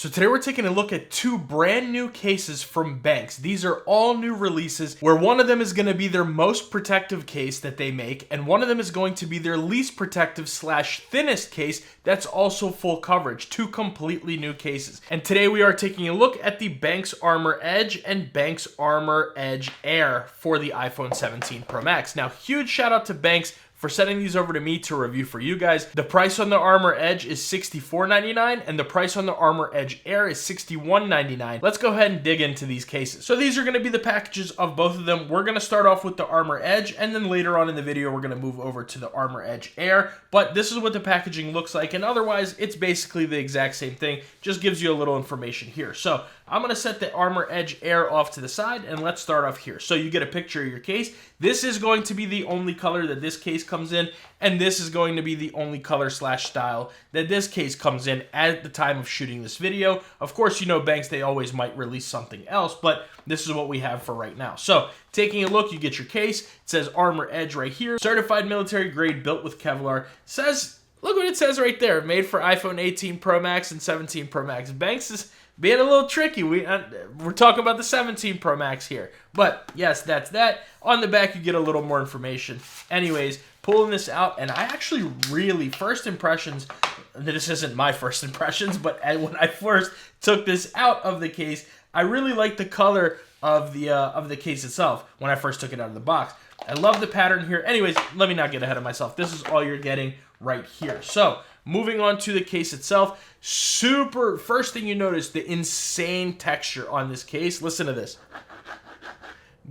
So today we're taking a look at two brand new cases from Benks. These are all new releases where one of them is going to be their most protective case that they make, and one of them is going to be their least protective / thinnest case that's also full coverage. Two completely new cases. And today we are taking a look at the Benks ArmorEdge and Benks ArmorEdge Air for the iPhone 17 Pro Max. Now, huge shout out to Benks for sending these over to me to review for you guys. The price on the ArmorEdge is $64.99 and the price on the ArmorEdge Air is $61.99. Let's go ahead and dig into these cases. So these are gonna be the packages of both of them. We're gonna start off with the ArmorEdge, and then later on in the video, we're gonna move over to the ArmorEdge Air. But this is what the packaging looks like, and otherwise, it's basically the exact same thing. Just gives you a little information here. So I'm gonna set the ArmorEdge Air off to the side, and let's start off here. So you get a picture of your case. This is going to be the only color that this case comes in, and this is going to be the only color / style that this case comes in at the time of shooting this video. Of course, you know Benks, they always might release something else, but this is what we have for right now. So taking a look, you get your case. It says ArmorEdge right here. Certified military grade, built with Kevlar. Says, look what it says right there. Made for iPhone 18 Pro Max and 17 Pro Max. Benks is being a little tricky. We're talking about the 17 Pro Max here. But yes, that's that. On the back, you get a little more information. Anyways, pulling this out, and I actually really, first impressions, this isn't my first impressions, but when I first took this out of the case, I really like the color of the case itself when I first took it out of the box. I love the pattern here. Anyways, let me not get ahead of myself. This is all you're getting right here. So moving on to the case itself, first thing you notice, the insane texture on this case. Listen to this.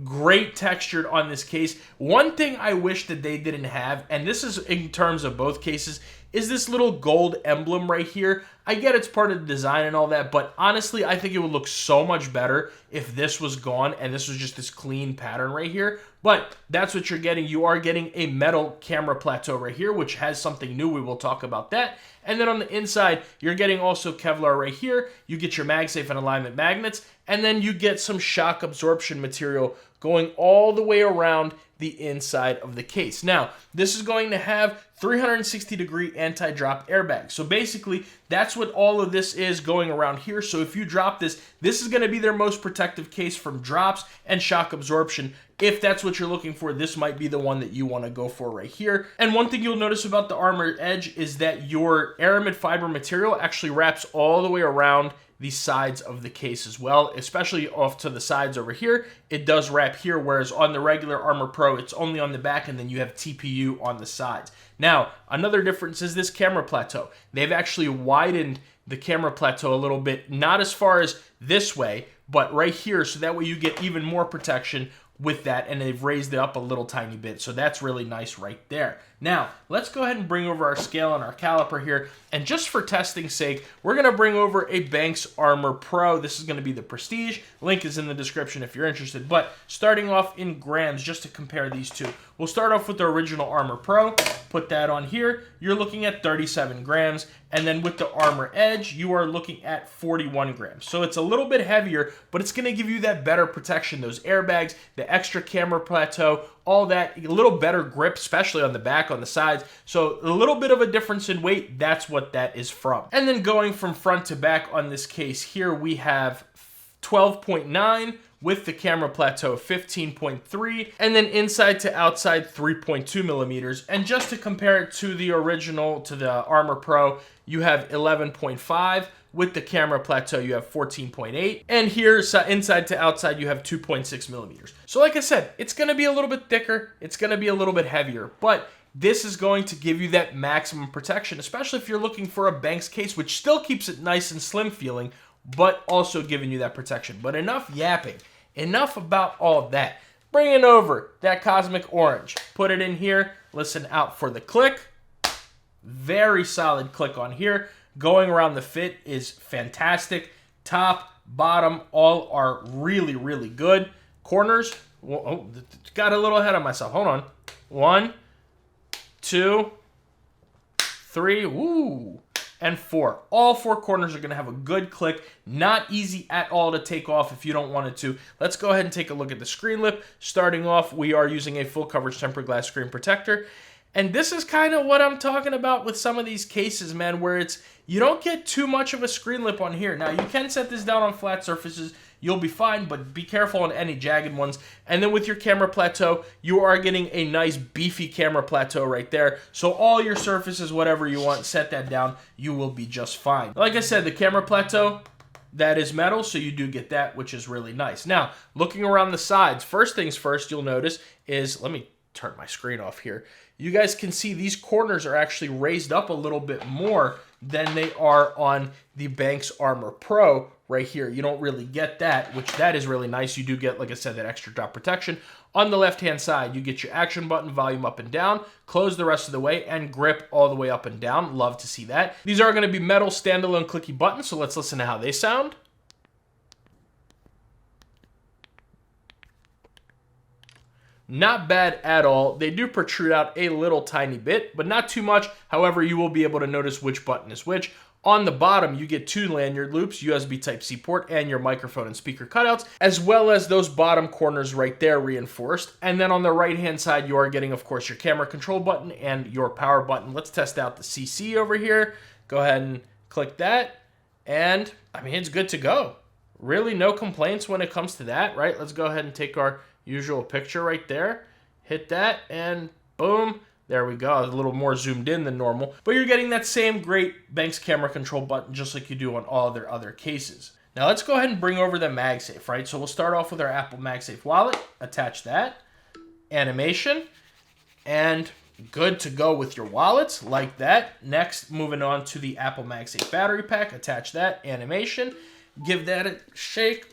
Great textured on this case. One thing I wish that they didn't have, and this is in terms of both cases, is this little gold emblem right here. I get it's part of the design and all that, but honestly, I think it would look so much better if this was gone and this was just this clean pattern right here. But that's what you're getting. You are getting a metal camera plateau right here, which has something new. We will talk about that. And then on the inside, you're getting also Kevlar right here. You get your MagSafe and alignment magnets, and then you get some shock absorption material going all the way around the inside of the case. Now, this is going to have 360-degree anti-drop airbags. So basically, that's what all of this is going around here. So if you drop this, this is going to be their most protective case from drops and shock absorption. If that's what you're looking for, this might be the one that you want to go for right here. And one thing you'll notice about the ArmorEdge is that your aramid fiber material actually wraps all the way around the sides of the case as well, especially off to the sides over here. It does wrap here, whereas on the regular Armor Pro, it's only on the back, and then you have TPU on the sides. Now, another difference is this camera plateau. They've actually widened the camera plateau a little bit, not as far as this way, but right here, so that way you get even more protection with that, and they've raised it up a little tiny bit, so that's really nice right there. Now, let's go ahead and bring over our scale and our caliper here, and just for testing's sake, we're going to bring over a Benks Armor Pro. This is going to be the Prestige. Link is in the description if you're interested, but starting off in grams, just to compare these two. We'll start off with the original Armor Pro, put that on here. You're looking at 37 grams, and then with the ArmorEdge, you are looking at 41 grams. So it's a little bit heavier, but it's going to give you that better protection, those airbags, the extra camera plateau, all that, a little better grip, especially on the back, on the sides. So a little bit of a difference in weight, that's what that is from. And then going from front to back on this case here, we have 12.9 with the camera plateau 15.3, and then inside to outside 3.2 millimeters. And just to compare it to the original, to the Armor Pro, you have 11.5. With the camera plateau, you have 14.8. And here, inside to outside, you have 2.6 millimeters. So like I said, it's going to be a little bit thicker. It's going to be a little bit heavier. But this is going to give you that maximum protection, especially if you're looking for a Benks case, which still keeps it nice and slim feeling, but also giving you that protection. But enough yapping. Enough about all that. Bringing over that Cosmic Orange. Put it in here. Listen out for the click. Very solid click on here. Going around the fit is fantastic. Top, bottom, all are really, really good. Corners, oh, got a little ahead of myself. Hold on. 1, 2, 3, woo, and 4. All 4 corners are going to have a good click. Not easy at all to take off if you don't want it to. Let's go ahead and take a look at the screen lip. Starting off, we are using a full coverage tempered glass screen protector. And this is kind of what I'm talking about with some of these cases, man, where you don't get too much of a screen lip on here. Now, you can set this down on flat surfaces. You'll be fine, but be careful on any jagged ones. And then with your camera plateau, you are getting a nice beefy camera plateau right there. So all your surfaces, whatever you want, set that down. You will be just fine. Like I said, the camera plateau, that is metal, so you do get that, which is really nice. Now, looking around the sides, first things first, you'll notice is, let me turn my screen off here. You guys can see these corners are actually raised up a little bit more than they are on the Benks Armor Pro right here. You don't really get that, which that is really nice. You do get, like I said, that extra drop protection. On the left-hand side, you get your action button, volume up and down, close the rest of the way, and grip all the way up and down. Love to see that. These are going to be metal standalone clicky buttons, so let's listen to how they sound. Not bad at all. They do protrude out a little tiny bit, but not too much. However, you will be able to notice which button is which. On the bottom, you get 2 lanyard loops, USB Type-C port, and your microphone and speaker cutouts, as well as those bottom corners right there reinforced. And then on the right-hand side, you are getting, of course, your camera control button and your power button. Let's test out the CC over here. Go ahead and click that. And, I mean, it's good to go. Really no complaints when it comes to that, right? Let's go ahead and take our usual picture right there. Hit that, and boom. There we go, a little more zoomed in than normal. But you're getting that same great Benks camera control button just like you do on all their other cases. Now let's go ahead and bring over the MagSafe, right? So we'll start off with our Apple MagSafe wallet, attach that, animation, and good to go with your wallets, like that. Next, moving on to the Apple MagSafe battery pack, attach that, animation, give that a shake.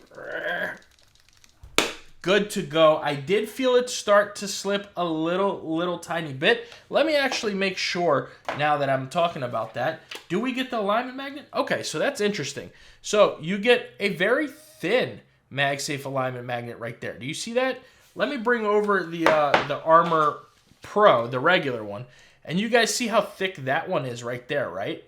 Good to go. I did feel it start to slip a little tiny bit. Let me actually make sure now that I'm talking about that. Do we get the alignment magnet? Okay, so that's interesting. So you get a very thin MagSafe alignment magnet right there. Do you see that? Let me bring over the Armor Pro, the regular one, and you guys see how thick that one is right there, right?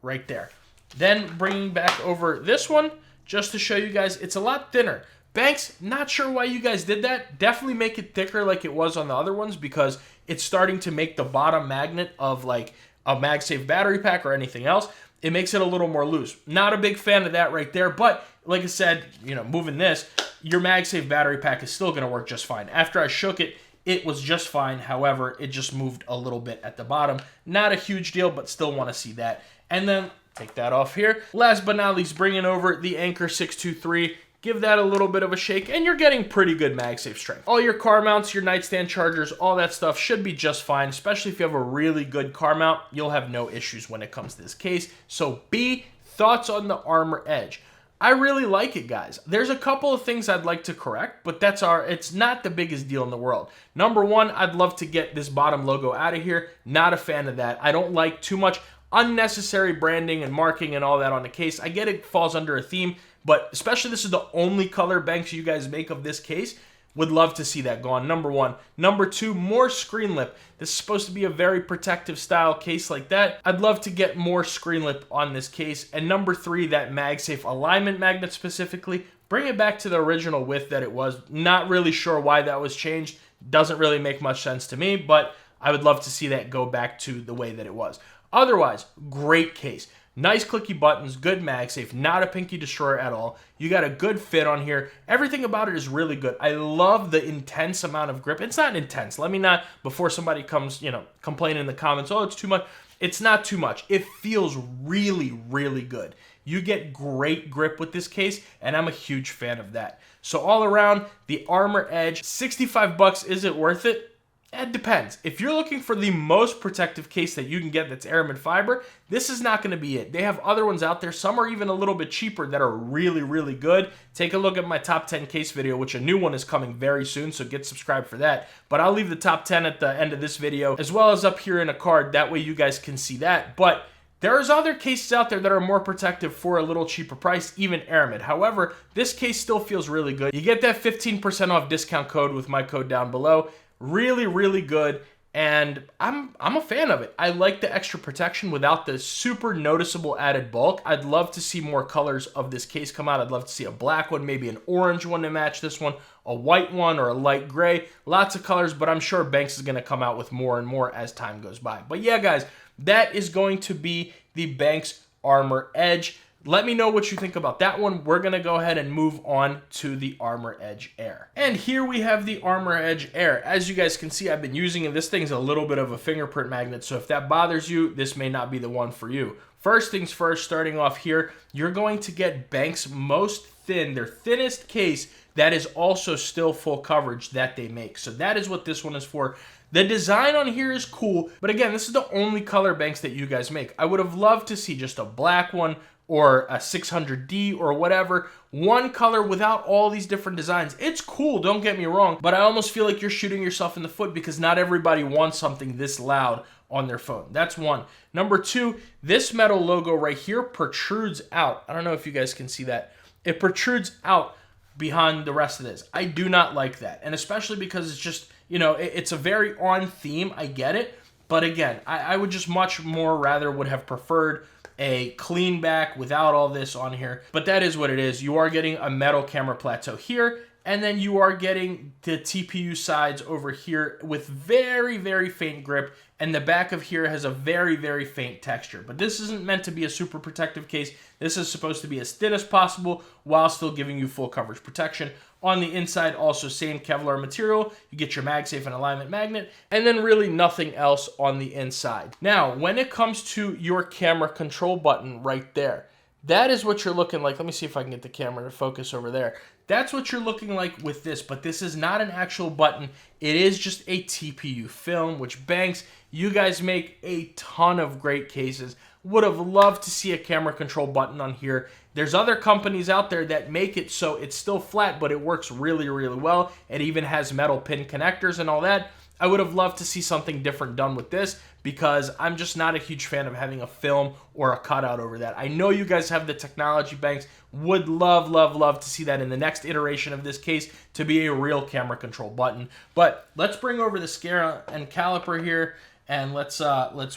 Right there. Then bringing back over this one, just to show you guys, it's a lot thinner. Benks, not sure why you guys did that. Definitely make it thicker like it was on the other ones because it's starting to make the bottom magnet of like a MagSafe battery pack or anything else. It makes it a little more loose. Not a big fan of that right there, but like I said, you know, moving this, your MagSafe battery pack is still going to work just fine. After I shook it, it was just fine. However, it just moved a little bit at the bottom. Not a huge deal, but still want to see that. And then take that off here. Last but not least, bringing over the Anker 623. Give that a little bit of a shake, and you're getting pretty good MagSafe strength. All your car mounts, your nightstand chargers, all that stuff should be just fine, especially if you have a really good car mount. You'll have no issues when it comes to this case. So B, thoughts on the ArmorEdge? I really like it, guys. There's a couple of things I'd like to correct, but it's not the biggest deal in the world. Number one, I'd love to get this bottom logo out of here. Not a fan of that. I don't like too much unnecessary branding and marking and all that on the case. I get it falls under a theme, but especially this is the only color Benks you guys make of this case. Would love to see that gone, number one. Number two, more screen lip. This is supposed to be a very protective style case like that. I'd love to get more screen lip on this case. And number three, that MagSafe alignment magnet specifically. Bring it back to the original width that it was. Not really sure why that was changed. Doesn't really make much sense to me, but I would love to see that go back to the way that it was. Otherwise, great case. Nice clicky buttons, good MagSafe, not a pinky destroyer at all. You got a good fit on here. Everything about it is really good. I love the intense amount of grip. It's not intense. Let me not, before somebody comes, complaining in the comments, oh, it's too much. It's not too much. It feels really, really good. You get great grip with this case, and I'm a huge fan of that. So all around, the ArmorEdge, $65, is it worth it? It depends. If you're looking for the most protective case that you can get that's aramid fiber, this is not going to be it. They have other ones out there. Some are even a little bit cheaper that are really, really good. Take a look at my top 10 case video, which a new one is coming very soon, so get subscribed for that. But I'll leave the top 10 at the end of this video, as well as up here in a card. That way you guys can see that. But there's other cases out there that are more protective for a little cheaper price, even aramid. However, this case still feels really good. You get that 15% off discount code with my code down below. Really, really good. and I'm a fan of it. I like the extra protection without the super noticeable added bulk. I'd love to see more colors of this case come out. I'd love to see a black one, maybe an orange one to match this one, a white one, or a light gray. Lots of colors, but I'm sure Benks is going to come out with more and more as time goes by. But yeah, guys, that is going to be the Benks ArmorEdge. Let me know what you think about that one. We're going to go ahead and move on to the ArmorEdge Air. And here we have the ArmorEdge Air. As you guys can see, I've been using it. This thing's a little bit of a fingerprint magnet, so if that bothers you, this may not be the one for you. First things first, starting off here, you're going to get Benks' most thin, their thinnest case that is also still full coverage that they make. So that is what this one is for. The design on here is cool, but again, this is the only color Benks that you guys make. I would have loved to see just a black one, or a 600D or whatever, one color without all these different designs. It's cool, don't get me wrong, but I almost feel like you're shooting yourself in the foot because not everybody wants something this loud on their phone. That's one. Number two, this metal logo right here protrudes out. I don't know if you guys can see that. It protrudes out behind the rest of this. I do not like that, and especially because it's just, you know, it's a very on theme, I get it, but again, I would just much more rather would have preferred a clean back without all this on here, but that is what it is. You are getting a metal camera plateau here, and then you are getting the TPU sides over here with very, very faint grip, and the back of here has a very, very faint texture. But this isn't meant to be a super protective case. This is supposed to be as thin as possible while still giving you full coverage protection. On the inside, also same Kevlar material. You get your MagSafe and alignment magnet, and then really nothing else on the inside. Now, when it comes to your camera control button right there, that is what you're looking like. Let me see if I can get the camera to focus over there. That's what you're looking like with this, but this is not an actual button. It is just a TPU film, which Benks, you guys make a ton of great cases. Would have loved to see a camera control button on here. There's other companies out there that make it so it's still flat, but it works really, really well. It even has metal pin connectors and all that. I would have loved to see something different done with this because I'm just not a huge fan of having a film or a cutout over that. I know you guys have the technology, Benks. Would love, love, love to see that in the next iteration of this case to be a real camera control button. But let's bring over the scale and caliper here, and let's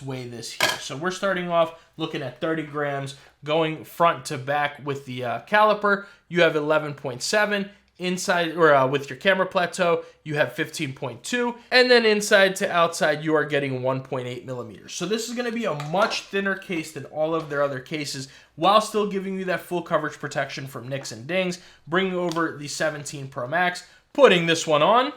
weigh this here. So we're starting off looking at 30 grams, going front to back with the caliper. You have 11.7. Inside, or with your camera plateau, you have 15.2, and then inside to outside, you are getting 1.8 millimeters. So this is going to be a much thinner case than all of their other cases, while still giving you that full coverage protection from nicks and dings. Bringing over the 17 Pro Max, putting this one on.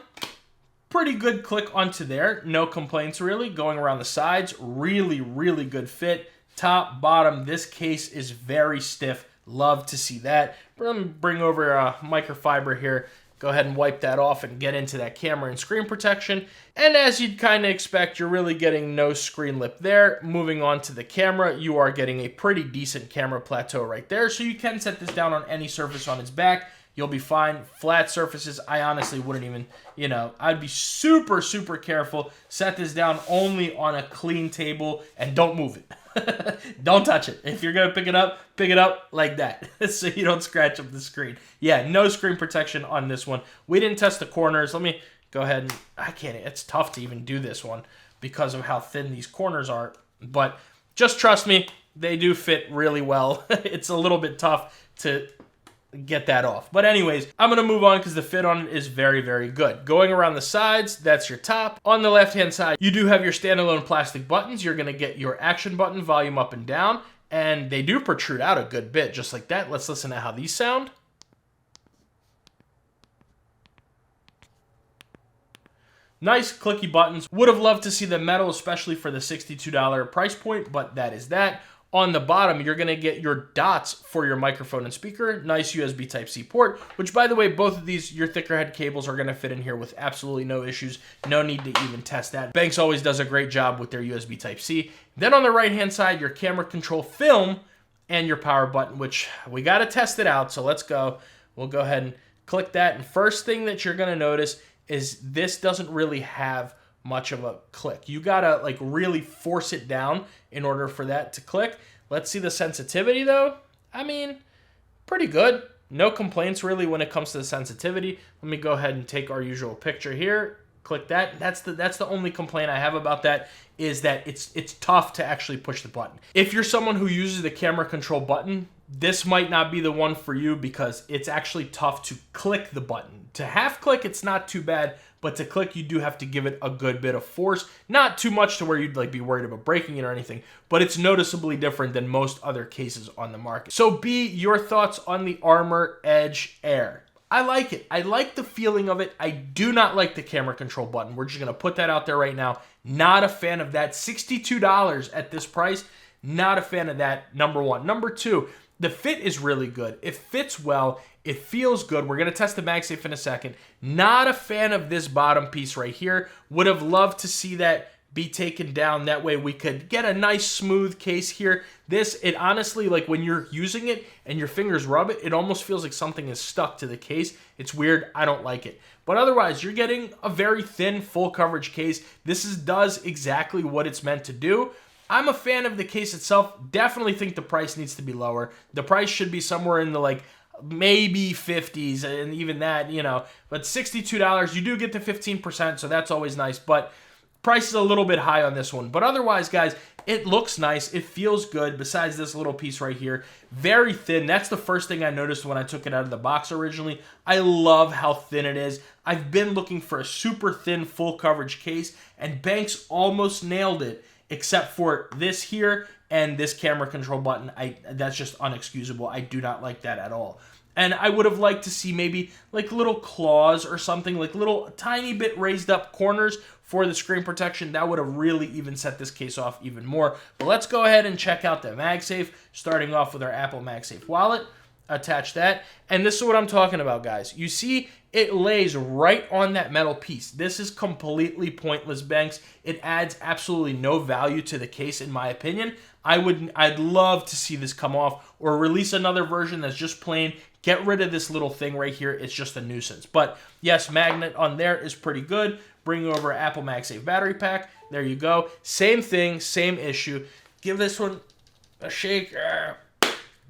Pretty good click onto there, no complaints really. Going around the sides, really, really good fit. Top, bottom, this case is very stiff. Love to see that. Bring over a microfiber here. Go ahead and wipe that off and get into that camera and screen protection. And as you'd kind of expect, you're really getting no screen lip there. Moving on to the camera, you are getting a pretty decent camera plateau right there. So you can set this down on any surface on its back. You'll be fine. Flat surfaces, I honestly wouldn't even, you know, I'd be super, super careful. Set this down only on a clean table and don't move it. Don't touch it. If you're going to pick it up like that so you don't scratch up the screen. Yeah, no screen protection on this one. We didn't test the corners. Let me go ahead and, I can't, it's tough to even do this one because of how thin these corners are. But just trust me, they do fit really well. It's a little bit tough to get that off. But anyways, I'm going to move on because the fit on it is very, very good. Going around the sides, that's your top. On the left-hand side, you do have your standalone plastic buttons. You're going to get your action button, volume up and down, and they do protrude out a good bit, just like that. Let's listen to how these sound. Nice clicky buttons. Would have loved to see the metal, especially for the $62 price point, but that is that. On the bottom, you're going to get your dots for your microphone and speaker. Nice USB Type-C port, which, by the way, both of these, your thicker head cables are going to fit in here with absolutely no issues. No need to even test that. Benks always does a great job with their USB Type-C. Then on the right-hand side, your camera control film and your power button, which we got to test it out, so let's go. We'll go ahead and click that. And first thing that you're going to notice is this doesn't really have much of a click. You gotta like really force it down in order for that to click. Let's see the sensitivity though. I mean, pretty good. No complaints really when it comes to the sensitivity. Let me go ahead and take our usual picture here. click that. That's the only complaint I have about that, is that it's tough to actually push the button. If you're someone who uses the camera control button, this might not be the one for you because it's actually tough to click the button. To half click, it's not too bad, but to click, you do have to give it a good bit of force. Not too much to where you'd like be worried about breaking it or anything, but it's noticeably different than most other cases on the market. So B, your thoughts on the ArmorEdge Air. I like it. I like the feeling of it. I do not like the camera control button. We're just going to put that out there right now. Not a fan of that. $62 at this price. Not a fan of that, number one. Number two, the fit is really good. It fits well. It feels good. We're going to test the MagSafe in a second. Not a fan of this bottom piece right here. Would have loved to see that be taken down. That way we could get a nice smooth case here. It honestly, like when you're using it and your fingers rub it, it almost feels like something is stuck to the case. It's weird. I don't like it. But otherwise, you're getting a very thin, full coverage case. This does exactly what it's meant to do. I'm a fan of the case itself. Definitely think the price needs to be lower. The price should be somewhere in the like maybe 50s, and even that, you know, but $62, you do get the 15%, so that's always nice, but price is a little bit high on this one. But otherwise, guys, it looks nice. It feels good, besides this little piece right here. Very thin. That's the first thing I noticed when I took it out of the box originally. I love how thin it is. I've been looking for a super thin, full coverage case, and Benks almost nailed it, except for this here and this camera control button. That's just unexcusable. I do not like that at all. And I would have liked to see maybe like little claws or something, like little tiny bit raised up corners for the screen protection. That would have really even set this case off even more. But let's go ahead and check out the MagSafe, starting off with our Apple MagSafe wallet. Attach that. And this is what I'm talking about, guys. You see, it lays right on that metal piece. This is completely pointless, Benks. It adds absolutely no value to the case, in my opinion. I'd love to see this come off, or release another version that's just plain. Get rid of this little thing right here. It's just a nuisance. But yes, magnet on there is pretty good. Bring over Apple MagSafe battery pack. There you go. Same thing, same issue. Give this one a shake.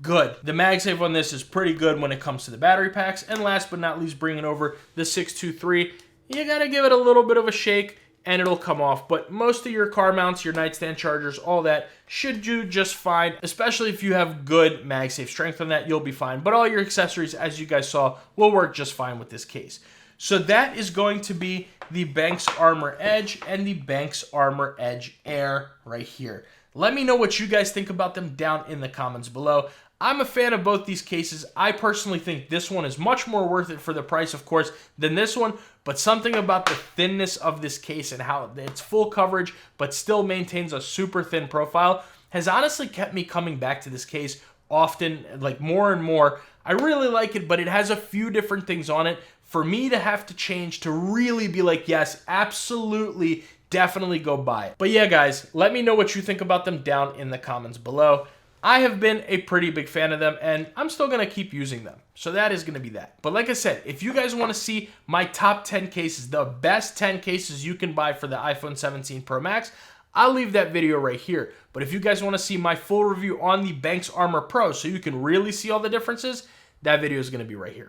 Good. The MagSafe on this is pretty good when it comes to the battery packs. And last but not least, bringing over the 623. You got to give it a little bit of a shake and it'll come off. But most of your car mounts, your nightstand chargers, all that should do just fine. Especially if you have good MagSafe strength on that, you'll be fine. But all your accessories, as you guys saw, will work just fine with this case. So that is going to be the Benks ArmorEdge and the Benks ArmorEdge Air right here. Let me know what you guys think about them down in the comments below. I'm a fan of both these cases. I personally think this one is much more worth it for the price, of course, than this one, but something about the thinness of this case and how it's full coverage but still maintains a super thin profile has honestly kept me coming back to this case often, like more and more. I really like it, but it has a few different things on it for me to have to change to really be like, yes, absolutely, definitely go buy it. But yeah, guys, let me know what you think about them down in the comments below. I have been a pretty big fan of them, and I'm still going to keep using them. So that is going to be that. But like I said, if you guys want to see my top 10 cases, the best 10 cases you can buy for the iPhone 17 Pro Max, I'll leave that video right here. But if you guys want to see my full review on the Benks Armor Pro so you can really see all the differences, that video is going to be right here.